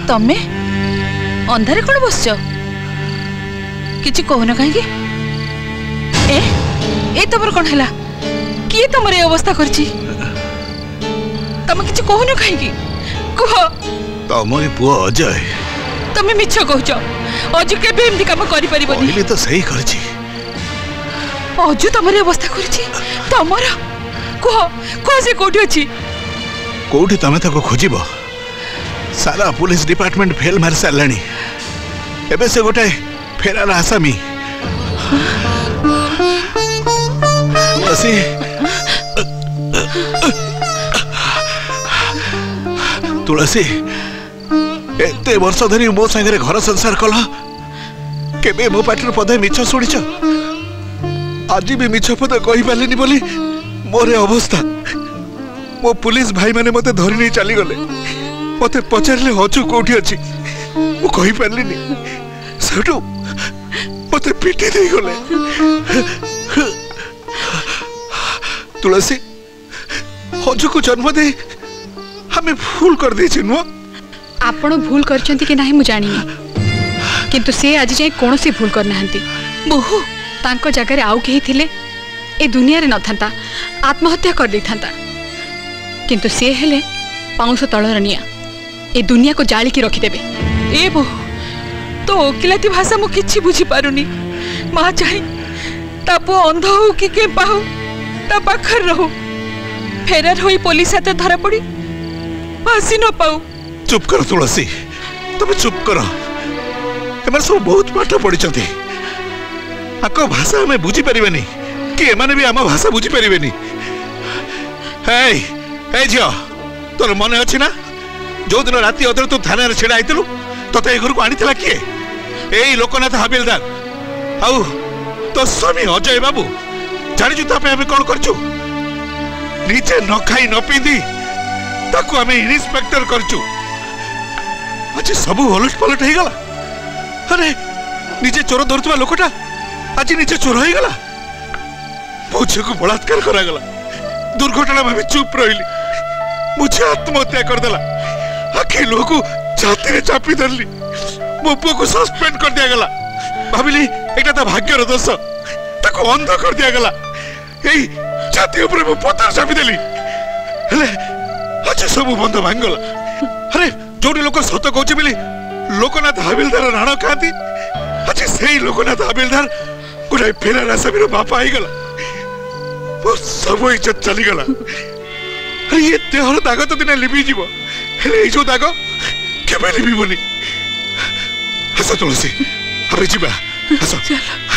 तमे अंधारे कौन बसच किछि कहून कहीं ए तमर कौन है किए तुम ये अवस्था करछि तमे किछि कहून कहीं कह तमरी पुआ अजय तमे मिछ कहूछ अजु केबे एमदी काम करि परिबनी पहिले तो सही करछि अजु तमरे अवस्था करछि तमर कह कह से कोठी अछि कोठी तमे ताको खोजिबो सारा पुलिस डिपार्टमेंट फेल मार सारलानी एबे से गोटे फेरार आसामी तुलसी एते वर्ष धरी मो संगे घर संसार कल केबे मो पाटर पदे मिछ शुणिछ आज भी मिछ पद कहि पालिनी बोली मोरे अवस्था मो पुलिस भाई माने मते धरि नहीं चली गले मते पचारले हजू कोठी अछि मु कहि पालिनी सेठू मते पिटी दे गले तुलसी हजू को जन्म दे हमें भूल कर दे छिनु आपण भूल करचंती कि नाही मु जानिनी किंतु से आज जाय कोनोसी भूल कर नाहंती बहु तांको जगह रे आउ केही थिले ए दुनिया रे नथांता आत्महत्या कर देथांता किंतु से हेले पाउंस तळर निया ए दुनिया को जाली की रखी देबे ए बहु तो ओकिलाती भाषा मु किछि बुझी पारुनी मां चाहे तापो अंध हो कि के पाहु ता पाखर रहू फेरार होई पुलिस हाथ धरा पड़ी फांसी न पाऊ चुप कर तुलसी तुम चुप कर एमार सब बहुत पाठ पढ़ी आको भाषा हमें बुझी पारिबेनी कि एमाने भी आम भाषा बुझी पारिबेनी ए झियो तोर मन अछि ना जो दिन राति अदर तू थाना रे छेड़ा आइतलु तते घर को आनितला किए एई लोकनाथ हबिलदार आउ तो स्वामी अजय बाबू जानिजु तापे हमें कोन करछु नीचे न खाई न पिंदी ताकू हमें इंस्पेक्टर करछु आज सब हलुट पलट हो गला अरे निजे चोर धरतुवा लोकटा आज निजे चोर हो गला मुझे को बलात्कार करा गला दुर्घटना में चुप रही मुझे आत्महत्या कर देला आखि लोग छाती रे चापी धरली मो पुओ को सस्पेंड कर दिया गला भाबिली एटा तो भाग्यर दोष ताको अंध कर दिया गला एई छाती ऊपर मो पत्थर चापी देली हेले आज सब बंद भांगला अरे जोड़ी लोक सत कहूचे बोली लोकनाथ हबिलदार राण खाती आज से लोकनाथ हबिलदार गोटे फेरार आसामी बापा आई गला सब इज्जत चली गला अरे ये देहर दाग तो दिने लिपि जीव हेले जो दाग केबे लिपिबनी हस तुलसी हमें जीवा हस चलो